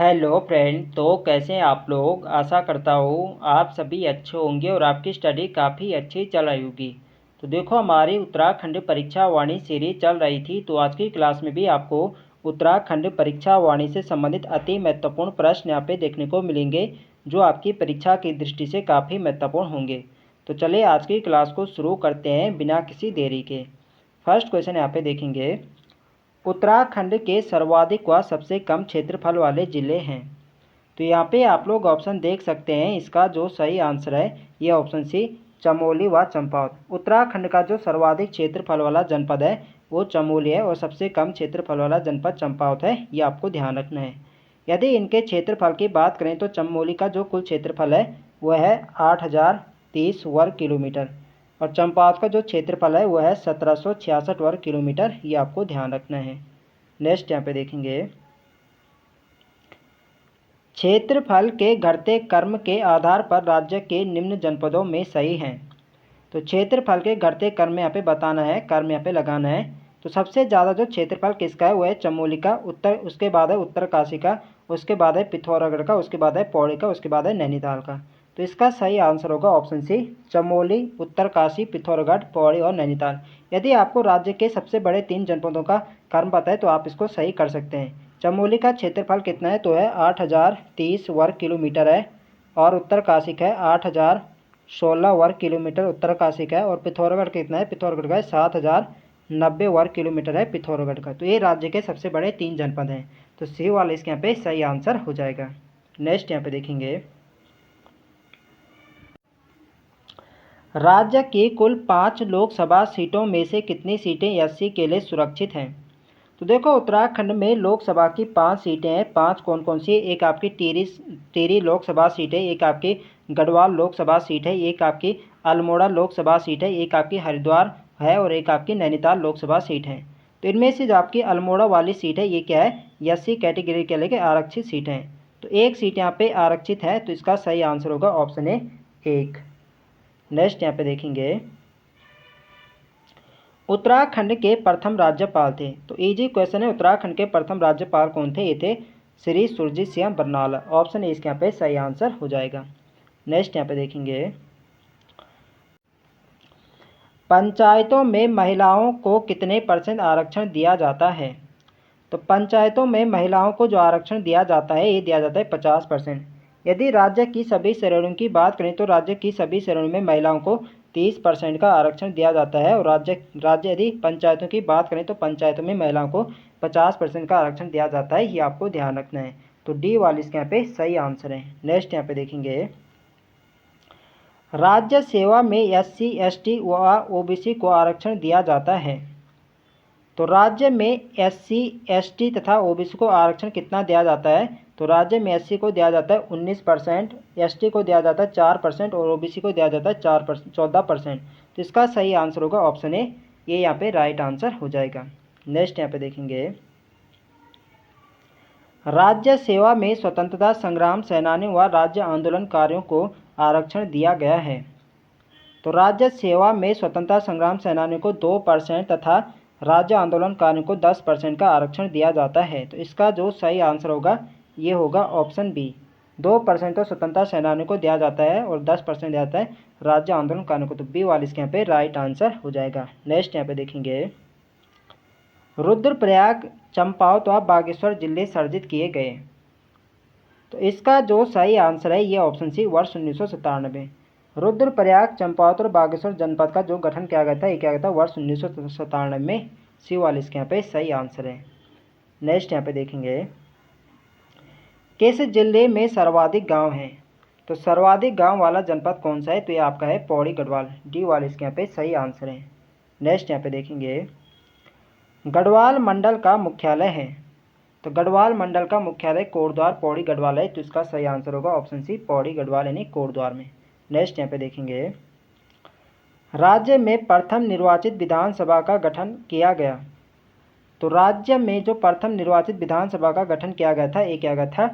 Hello friend. तो कैसे हैं आप लोग। आशा करता हूँ आप सभी अच्छे होंगे और आपकी स्टडी काफ़ी अच्छी चल रही होगी। तो देखो, हमारी उत्तराखंड परीक्षा वाणी सीरीज चल रही थी, तो आज की क्लास में भी आपको उत्तराखंड परीक्षा वाणी से संबंधित अति महत्वपूर्ण प्रश्न यहाँ पे देखने को मिलेंगे, जो आपकी परीक्षा की दृष्टि से काफ़ी महत्वपूर्ण होंगे। तो चलिए आज की क्लास को शुरू करते हैं बिना किसी देरी के। फर्स्ट क्वेश्चन यहाँ पे देखेंगे, उत्तराखंड के सर्वाधिक व सबसे कम क्षेत्रफल वाले जिले हैं। तो यहाँ पे आप लोग ऑप्शन देख सकते हैं। इसका जो सही आंसर है ये ऑप्शन सी, चमोली व चंपावत। उत्तराखंड का जो सर्वाधिक क्षेत्रफल वाला जनपद है वो चमोली है और सबसे कम क्षेत्रफल वाला जनपद चंपावत है। ये आपको ध्यान रखना है। यदि इनके क्षेत्रफल की बात करें तो चमोली का जो कुल क्षेत्रफल है वह है 8030 वर्ग किलोमीटर और चंपावत का जो क्षेत्रफल है वह है 1766 वर्ग किलोमीटर। ये आपको ध्यान रखना है। नेक्स्ट यहाँ पे देखेंगे, क्षेत्रफल के घटते क्रम के आधार पर राज्य के निम्न जनपदों में सही हैं। तो क्षेत्रफल के घटते क्रम यहाँ पे बताना है, क्रम यहाँ पे लगाना है। तो सबसे ज़्यादा जो क्षेत्रफल किसका है वो है चमोली का, उसके बाद है उत्तरकाशी का, उसके बाद है पिथौरागढ़ का, उसके बाद है पौड़ी का, उसके बाद है नैनीताल का। तो इसका सही आंसर होगा ऑप्शन सी, चमोली, उत्तरकाशी, पिथौरागढ़, पौड़ी और नैनीताल। यदि आपको राज्य के सबसे बड़े 3 जनपदों का क्रम पता है तो आप इसको सही कर सकते हैं। चमोली का क्षेत्रफल कितना है तो है 8030 वर्ग किलोमीटर है और उत्तरकाशी का है 8016 वर्ग किलोमीटर उत्तरकाशी का है। और पिथौरागढ़ कितना है, पिथौरागढ़ का है 7090 वर्ग किलोमीटर है पिथौरागढ़ का। तो ये राज्य के सबसे बड़े 3 जनपद हैं। तो सी वाला इसके यहाँ पे सही आंसर हो जाएगा। नेक्स्ट यहाँ पे देखेंगे, राज्य की कुल 5 लोकसभा सीटों में से कितनी सीटें एससी के लिए सुरक्षित हैं। तो देखो, उत्तराखंड में लोकसभा की 5 सीटें हैं। 5 कौन कौन सी है, एक आपकी टिहरी लोकसभा सीट है, एक आपकी गढ़वाल लोकसभा सीट है, एक आपकी अल्मोड़ा लोकसभा सीट है, एक आपकी हरिद्वार है और एक आपकी नैनीताल लोकसभा सीट है। तो इनमें से जो आपकी अल्मोड़ा वाली सीट है ये क्या है, एससी कैटेगरी के लिए आरक्षित सीट है। तो एक सीट यहाँ पे आरक्षित है, तो इसका सही आंसर होगा ऑप्शन ए 1। नेक्स्ट यहाँ पे देखेंगे, उत्तराखंड के प्रथम राज्यपाल थे। तो इजी क्वेश्चन है, उत्तराखंड के प्रथम राज्यपाल कौन थे, ये थे श्री सुरजीत सिंह बरनाला। ऑप्शन ए इसके यहाँ पे सही आंसर हो जाएगा। नेक्स्ट यहाँ पे देखेंगे, पंचायतों में महिलाओं को कितने % आरक्षण दिया जाता है। तो पंचायतों में महिलाओं को जो आरक्षण दिया जाता है ये दिया जाता है 50%। यदि राज्य की सभी श्रेणियों की बात करें तो राज्य की सभी श्रेणियों में महिलाओं को 30% का आरक्षण दिया जाता है। और राज्य यदि पंचायतों की बात करें तो पंचायतों में महिलाओं को 50% का आरक्षण दिया जाता है। ये आपको ध्यान रखना है। तो डी वाली इसके यहाँ पे सही आंसर है। नेक्स्ट यहाँ पे देखेंगे, राज्य सेवा में SC ST व OBC को आरक्षण दिया जाता है। तो राज्य में SC ST तथा OBC को आरक्षण कितना दिया जाता है। तो राज्य में SC को दिया जाता है 19%, ST को दिया जाता है 4% और OBC को दिया जाता है 14%। तो इसका सही आंसर होगा ऑप्शन ए, ये यहाँ पे राइट आंसर हो जाएगा। नेक्स्ट यहाँ पे देखेंगे, राज्य सेवा में स्वतंत्रता संग्राम सेनानियों व राज्य आंदोलनकारियों को आरक्षण दिया गया है। तो राज्य सेवा में स्वतंत्रता संग्राम सेनानियों को 2% तथा राज्य आंदोलनकारियों को 10% का आरक्षण दिया जाता है। तो इसका जो सही आंसर होगा ये होगा ऑप्शन बी, 2% तो स्वतंत्रता सेनानियों को दिया जाता है और 10% दिया जाता है राज्य आंदोलनकारियों को। तो बी वाली इसके यहाँ पे राइट आंसर हो जाएगा। नेक्स्ट यहाँ पे देखेंगे, रुद्रप्रयाग, चंपावत व बागेश्वर जिले सर्जित किए गए। तो इसका जो सही आंसर है ये ऑप्शन सी, वर्ष 1997। रुद्रप्रयाग, चंपावत और बागेश्वर जनपद का जो गठन किया गया था ये क्या गया था, वर्ष 1997 में। सी वाले इसके यहाँ पे सही आंसर है। नेक्स्ट यहाँ पे देखेंगे, किस जिले में सर्वाधिक गांव हैं। तो सर्वाधिक गांव वाला जनपद कौन सा है, तो ये आपका है पौड़ी गढ़वाल। डी वाले इसके यहाँ पे सही आंसर है। नेक्स्ट यहाँ पे देखेंगे, गढ़वाल मंडल का मुख्यालय है। तो गढ़वाल मंडल का मुख्यालय कोटद्वार पौड़ी गढ़वाल है। तो इसका सही आंसर होगा ऑप्शन सी, पौड़ी गढ़वाल यानी कोटद्वार में। नेक्स्ट यहाँ पे देखेंगे, राज्य में प्रथम निर्वाचित विधानसभा का गठन किया गया। तो राज्य में जो प्रथम निर्वाचित विधानसभा का गठन किया गया था ये क्या गया था,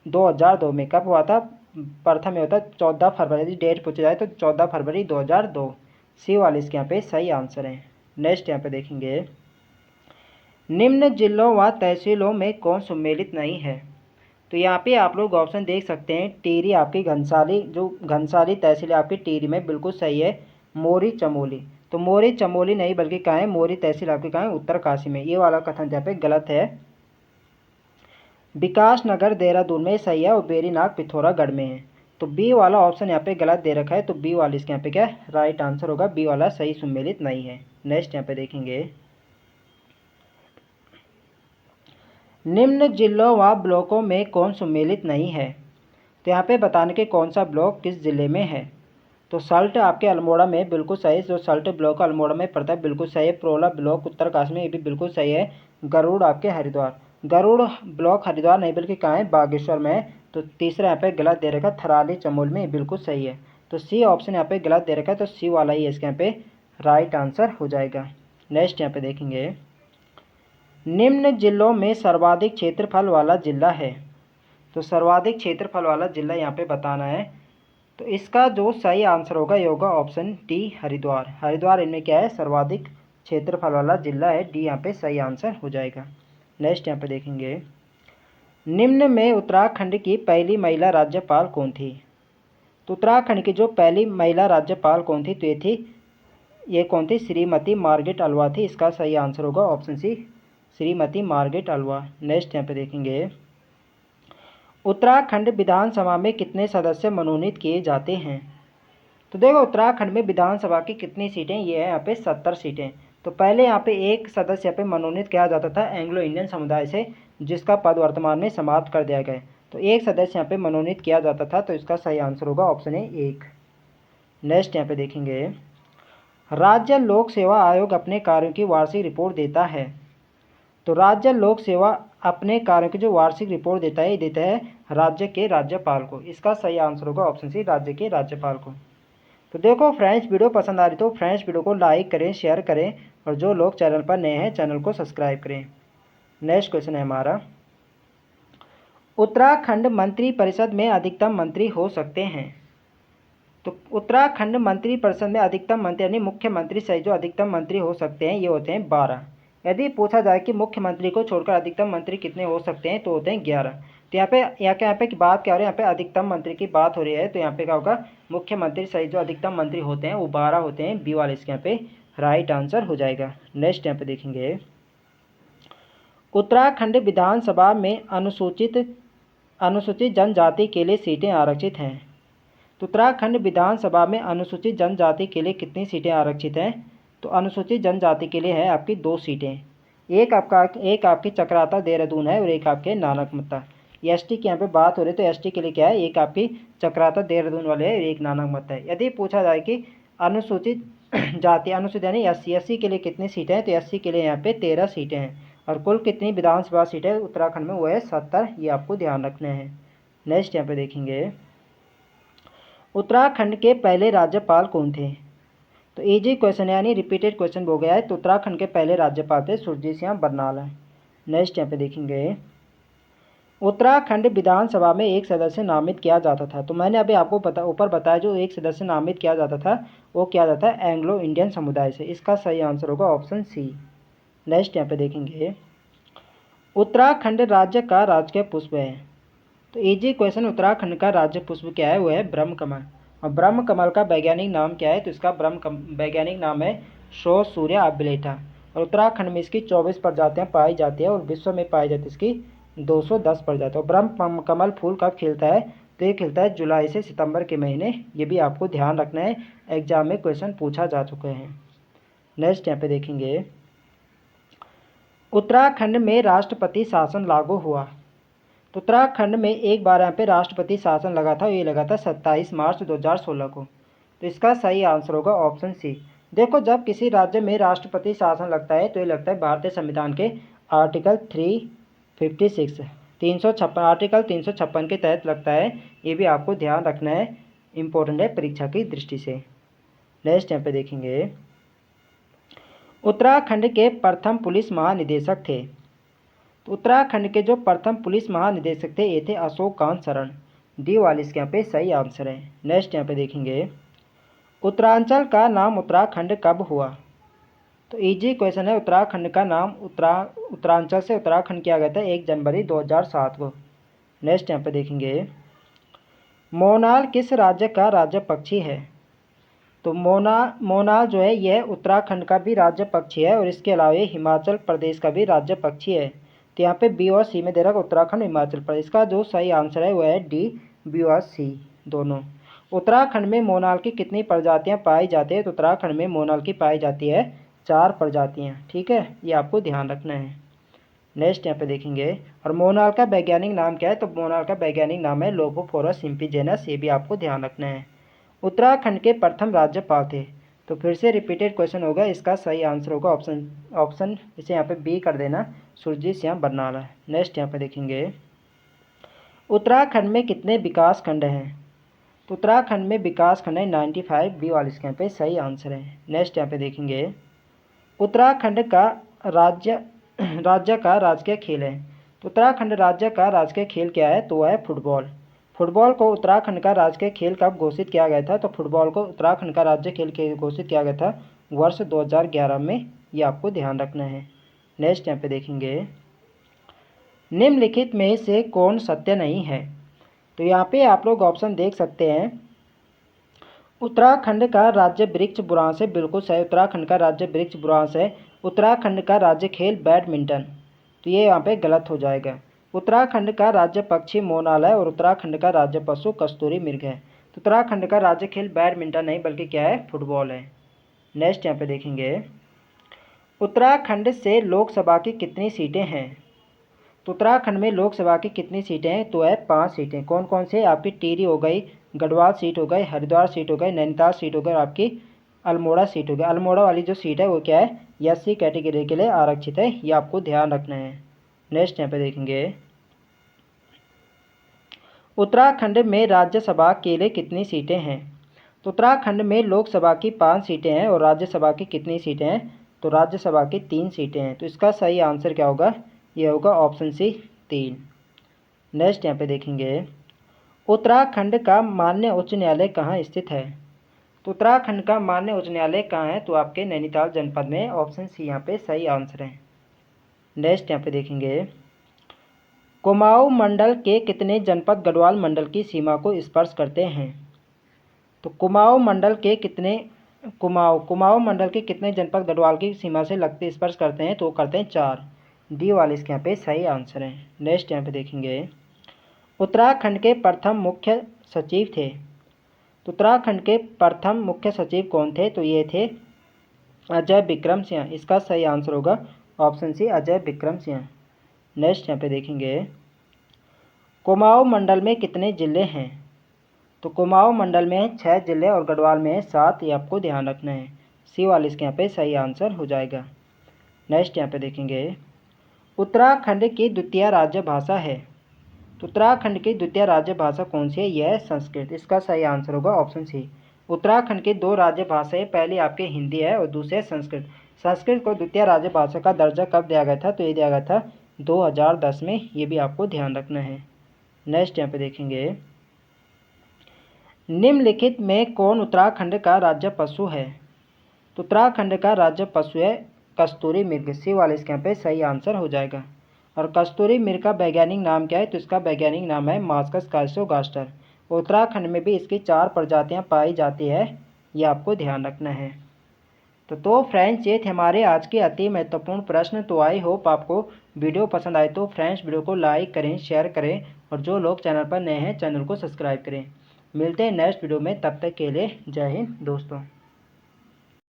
2002 में। कब हुआ था, प्रथम होता है 14 फरवरी, यदि डेट पूछा जाए तो 14 फरवरी 2002। सी वाले इसके यहाँ पे सही आंसर है। नेक्स्ट यहाँ पे देखेंगे, निम्न जिलों व तहसीलों में कौन सम्मिलित नहीं है। तो यहाँ पे आप लोग ऑप्शन देख सकते हैं, टिहरी आपकी घनसाली, जो घनसाली तहसील है आपकी टिहरी में, बिल्कुल सही है। मोरी चमोली, तो मोरी चमोली नहीं बल्कि कहाँ है, मोरी तहसील आपकी कहाँ है, उत्तरकाशी में। ये वाला कथन यहाँ पे गलत है। विकास नगर देहरादून में सही है, और बेरीनाग पिथौरागढ़ में है। तो बी वाला ऑप्शन यहाँ पे गलत दे रखा है, तो बी वाला इसके यहाँ पे क्या राइट आंसर होगा, बी वाला सही सुमेलित नहीं है। नेक्स्ट यहाँ पे देखेंगे, निम्न जिलों व ब्लॉकों में कौन सम्मिलित नहीं है। तो यहाँ पे बताने के कौन सा ब्लॉक किस जिले में है। तो सल्ट आपके अल्मोड़ा में, बिल्कुल सही, जो सल्ट ब्लॉक अल्मोड़ा में पड़ता है, बिल्कुल सही है। प्रोला ब्लॉक उत्तरकाशी में, ये भी बिल्कुल सही है। गरुड़ आपके हरिद्वार, गरुड़ ब्लॉक हरिद्वार नहीं बल्कि कहाँ है, बागेश्वर में है। तो तीसरा यहाँ पे गलत दे रखा, थराली चमोल में, बिल्कुल सही है। तो सी ऑप्शन यहाँ पे गलत दे रखा है, तो सी वाला ही इसके यहाँ पे राइट आंसर हो जाएगा। नेक्स्ट यहाँ पे देखेंगे, निम्न जिलों में सर्वाधिक क्षेत्रफल वाला जिला है। तो सर्वाधिक क्षेत्रफल वाला जिला यहाँ पे बताना है। तो इसका जो सही आंसर होगा ये होगा ऑप्शन डी, हरिद्वार। हरिद्वार इनमें क्या है, सर्वाधिक क्षेत्रफल वाला जिला है। डी यहाँ पे सही आंसर हो जाएगा। नेक्स्ट यहाँ पे देखेंगे, निम्न में उत्तराखंड की पहली महिला राज्यपाल कौन थी। तो उत्तराखंड की जो पहली महिला राज्यपाल कौन थी, तो ये कौन थी, श्रीमती मार्गरेट अल्वा थी। इसका सही आंसर होगा option C, Shrimati Margaret Alva. Next यहाँ पे देखेंगे, उत्तराखंड विधानसभा में कितने सदस्य मनोनीत किए जाते हैं। तो देखो उत्तराखंड में विधानसभा की कितनी सीटें, ये है यहाँ पे 70 सीटें। तो पहले यहाँ पे एक सदस्य यहाँ पे मनोनीत किया जाता था एंग्लो इंडियन समुदाय से, जिसका पद वर्तमान में समाप्त कर दिया गया है। तो एक सदस्य यहाँ पे मनोनीत किया जाता था, तो इसका सही आंसर होगा ऑप्शन ए, 1। नेक्स्ट यहाँ पे देखेंगे, राज्य लोक सेवा आयोग अपने कार्यों की वार्षिक रिपोर्ट देता है। तो राज्य लोक सेवा अपने कार्यों की जो वार्षिक रिपोर्ट देता है, ये देता है राज्य के राज्यपाल को। इसका सही आंसर होगा ऑप्शन सी, राज्य के राज्यपाल को। तो देखो फ्रेंड्स, वीडियो पसंद आ रही तो फ्रेंड्स वीडियो को लाइक करें, शेयर करें, और जो लोग चैनल पर नए हैं चैनल को सब्सक्राइब करें। नेक्स्ट क्वेश्चन है हमारा, उत्तराखंड मंत्री परिषद में अधिकतम मंत्री हो सकते हैं। तो उत्तराखंड मंत्री परिषद में अधिकतम मंत्री यानी मुख्यमंत्री सहित जो अधिकतम मंत्री हो सकते हैं, ये होते हैं 12। यदि पूछा जाए कि मुख्यमंत्री को छोड़कर अधिकतम मंत्री कितने हो सकते हैं, तो होते हैं 11। तो यहाँ पे की बात क्या हो रही है, यहाँ पे अधिकतम मंत्री की बात हो रही है। तो यहाँ पे क्या होगा, मुख्यमंत्री सहित जो अधिकतम मंत्री होते हैं वो 12 होते हैं। बी वाले इसके यहाँ पे राइट आंसर हो जाएगा। नेक्स्ट यहाँ पे देखेंगे, उत्तराखंड विधानसभा में अनुसूचित जनजाति के लिए सीटें आरक्षित हैं। तो उत्तराखंड विधानसभा में अनुसूचित जनजाति के लिए कितनी सीटें आरक्षित हैं। तो अनुसूचित जनजाति के लिए है आपकी 2 सीटें। एक आपकी चक्राता देहरादून है, और एक आपके नानकमत्ता। एसटी की यहाँ पे बात हो रही है, तो एसटी के लिए क्या है, एक आपकी चक्राता देहरादून वाले है, एक नानकमत्ता है। यदि पूछा जाए कि अनुसूचित जाति, अनुसूचित यानी एससी के लिए कितनी सीटें हैं, तो एससी के लिए यहाँ पे 13 सीटें हैं। और कुल कितनी विधानसभा सीटें उत्तराखंड में, वो है 70। ये आपको ध्यान रखने हैं। नेक्स्ट यहाँ पे देखेंगे, उत्तराखंड के पहले राज्यपाल कौन थे। तो इजी क्वेश्चन यानी रिपीटेड क्वेश्चन हो गया है। तो उत्तराखंड के पहले राज्यपाल थे सुरजीत सिंह बरनाला। नेक्स्ट यहाँ पे देखेंगे, उत्तराखंड विधानसभा में एक सदस्य नामित किया जाता था। तो मैंने अभी आपको ऊपर बताया, जो एक सदस्य नामित किया जाता था वो किया जाता है एंग्लो इंडियन समुदाय से। इसका सही आंसर होगा ऑप्शन सी। नेक्स्ट यहाँ पे देखेंगे, उत्तराखंड राज्य का राजकीय पुष्प है। तो इजी क्वेश्चन, उत्तराखंड का राज्य पुष्प क्या है, वो है ब्रह्म कमल। और ब्रह्म कमल का वैज्ञानिक नाम क्या है, तो इसका वैज्ञानिक नाम है शोध सूर्य अभिलेटा। और उत्तराखंड में इसकी 24 प्रजातियाँ पाई जाती है, और विश्व में पाई जाती है इसकी 210 प्रजातियाँ। और ब्रह्म कमल फूल कब खिलता है, तो ये खिलता है जुलाई से सितंबर के महीने। ये भी आपको ध्यान रखना है, एग्जाम में क्वेश्चन पूछा जा चुके हैं। नेक्स्ट यहाँ पे देखेंगे, उत्तराखंड में राष्ट्रपति शासन लागू हुआ। तो उत्तराखंड में एक बार यहाँ पे राष्ट्रपति शासन लगा था, ये लगा था 27 मार्च 2016 को। तो इसका सही आंसर होगा ऑप्शन सी। देखो जब किसी राज्य में राष्ट्रपति शासन लगता है, तो ये लगता है भारतीय संविधान के आर्टिकल 356 आर्टिकल 356 के तहत लगता है। ये भी आपको ध्यान रखना है, इम्पोर्टेंट है परीक्षा की दृष्टि से। नेक्स्ट यहाँ पे देखेंगे, उत्तराखंड के प्रथम पुलिस महानिदेशक थे। तो उत्तराखंड के जो प्रथम पुलिस महानिदेशक थे, ये थे अशोक कांत शरण। डी वाले इसके यहाँ पे सही आंसर है। नेक्स्ट यहाँ पे देखेंगे, उत्तरांचल का नाम उत्तराखंड कब हुआ। तो इजी क्वेश्चन है, उत्तराखंड का नाम उत्तरांचल से उत्तराखंड किया गया था 1 जनवरी 2007 को। नेक्स्ट यहाँ पे देखेंगे, मोनाल किस राज्य का राज्य पक्षी है? तो मोनाल जो है यह उत्तराखंड का भी राज्य पक्षी है और इसके अलावा ये हिमाचल प्रदेश का भी राज्य पक्षी है। तो यहाँ पे बी और सी में दे रखा उत्तराखंड हिमाचल प्रदेश का जो सही आंसर है वह है डी, बी और सी दोनों। उत्तराखंड में मोनाल की कितनी प्रजातियाँ पाई जाती है? तो उत्तराखंड में मोनाल की पाई जाती है 4 प्रजातियाँ। ठीक है, ये आपको ध्यान रखना है। नेक्स्ट यहाँ पे देखेंगे, और मोनाल का वैज्ञानिक नाम क्या है? तो मोनाल का वैज्ञानिक नाम है लोबोफोरस सिम्पीजेनस, ये भी आपको ध्यान रखना है। उत्तराखंड के प्रथम राज्यपाल थे? तो फिर से रिपीटेड क्वेश्चन होगा, इसका सही आंसर होगा ऑप्शन इसे यहाँ पे बी कर देना, सुरजीत सिंह बरनाला। नेक्स्ट यहाँ पे देखेंगे, उत्तराखंड में कितने विकास खंड हैं? तो उत्तराखंड में विकास खंड है 95, बी वाले इसके यहाँ पे सही आंसर है। नेक्स्ट यहाँ पे देखेंगे, उत्तराखंड का राज्य का राजकीय खेल है? तो उत्तराखंड राज्य का राजकीय खेल क्या है? तो वह है फुटबॉल। फुटबॉल को उत्तराखंड का राजकीय खेल कब घोषित किया गया था? तो फुटबॉल को उत्तराखंड का राज्य खेल घोषित किया गया था वर्ष 2011 में, ये आपको ध्यान रखना है। नेक्स्ट यहाँ पे देखेंगे, निम्नलिखित में से कौन सत्य नहीं है? तो यहाँ पे आप लोग ऑप्शन देख सकते हैं, उत्तराखंड का राज्य वृक्ष बुरांस है, बिल्कुल सही, उत्तराखंड का राज्य वृक्ष बुरांस है। उत्तराखंड का राज्य खेल बैडमिंटन, तो ये यहाँ पे गलत हो जाएगा। उत्तराखंड का राज्य पक्षी मोनाल है और उत्तराखंड का राज्य पशु कस्तूरी मृग है। तो उत्तराखंड का राज्य खेल बैडमिंटन नहीं बल्कि क्या है? फुटबॉल है। नेक्स्ट यहाँ पे देखेंगे, उत्तराखंड से लोकसभा की कितनी सीटें हैं? तो उत्तराखंड में लोकसभा की कितनी सीटें हैं? तो है 5 सीटें। कौन कौन से? आपकी टिहरी हो गई, गढ़वाल सीट हो गई, हरिद्वार सीट हो गई, नैनीताल सीट हो गई और आपकी अल्मोड़ा सीट हो गई। अल्मोड़ा वाली जो सीट है वो क्या है? एससी कैटेगरी के लिए आरक्षित है, ये आपको ध्यान रखना है। नेक्स्ट यहाँ पे देखेंगे, उत्तराखंड में राज्यसभा के लिए कितनी सीटें हैं? तो उत्तराखंड में लोकसभा की 5 सीटें हैं और राज्यसभा की कितनी सीटें हैं? तो राज्यसभा की 3 सीटें हैं। तो इसका सही आंसर क्या होगा? ये होगा ऑप्शन सी 3। नेक्स्ट यहाँ पे देखेंगे, उत्तराखंड का मान्य उच्च न्यायालय कहाँ स्थित है? तो उत्तराखंड का मान्य उच्च न्यायालय कहाँ है? तो आपके नैनीताल जनपद में, ऑप्शन सी यहाँ पे सही आंसर है। नेक्स्ट यहाँ पे देखेंगे, कुमाऊं मंडल के कितने जनपद गढ़वाल मंडल की सीमा को स्पर्श करते हैं? तो कुमाऊं मंडल के कितने जनपद गढ़वाल की सीमा से लगते स्पर्श करते हैं? तो करते हैं 4, डी वाले इसके यहाँ पे सही आंसर है। नेक्स्ट यहाँ पे देखेंगे, उत्तराखंड के प्रथम मुख्य सचिव थे? तो उत्तराखंड के प्रथम मुख्य सचिव कौन थे? तो ये थे अजय विक्रम सिंह, इसका सही आंसर होगा option C Ajay Vikram Singh. Next यहाँ पे देखेंगे, कुमाऊं मंडल में कितने जिले हैं? तो कुमाऊं मंडल में 6 जिले और गढ़वाल में 7, ये आपको ध्यान रखना है। सी वाले इसके यहाँ पे सही आंसर हो जाएगा। नेक्स्ट यहाँ पे देखेंगे, उत्तराखंड की द्वितीय राज्य भाषा है? तो उत्तराखंड की द्वितीय राज्य भाषा कौन सी है? यह है संस्कृत, इसका सही आंसर होगा ऑप्शन सी। उत्तराखंड की 2 राज्य भाषाएं, पहली आपकी हिंदी है और दूसरी संस्कृत। संस्कृत को द्वितीय राज्य भाषा का दर्जा कब दिया गया था? तो ये दिया गया था 2010 में, ये भी आपको ध्यान रखना है। नेक्स्ट यहाँ पे देखेंगे, निम्नलिखित में कौन उत्तराखंड का राज्य पशु है? तो उत्तराखंड का राज्य पशु है कस्तूरी मृग, सी वाले इसके यहाँ पे सही आंसर हो जाएगा। और कस्तूरी मृग का वैज्ञानिक नाम क्या है? तो इसका वैज्ञानिक नाम है मास्कस काइसोगास्टर। उत्तराखंड में भी इसकी 4 प्रजातियां पाई जाती है, ये आपको ध्यान रखना है। तो फ्रेंड्स, ये थे हमारे आज के अति महत्वपूर्ण प्रश्न। तो आई होप आपको वीडियो पसंद आए। तो फ्रेंड्स, वीडियो को लाइक करें, शेयर करें और जो लोग चैनल पर नए हैं चैनल को सब्सक्राइब करें। मिलते हैं नेक्स्ट वीडियो में, तब तक के लिए जय हिंद दोस्तों।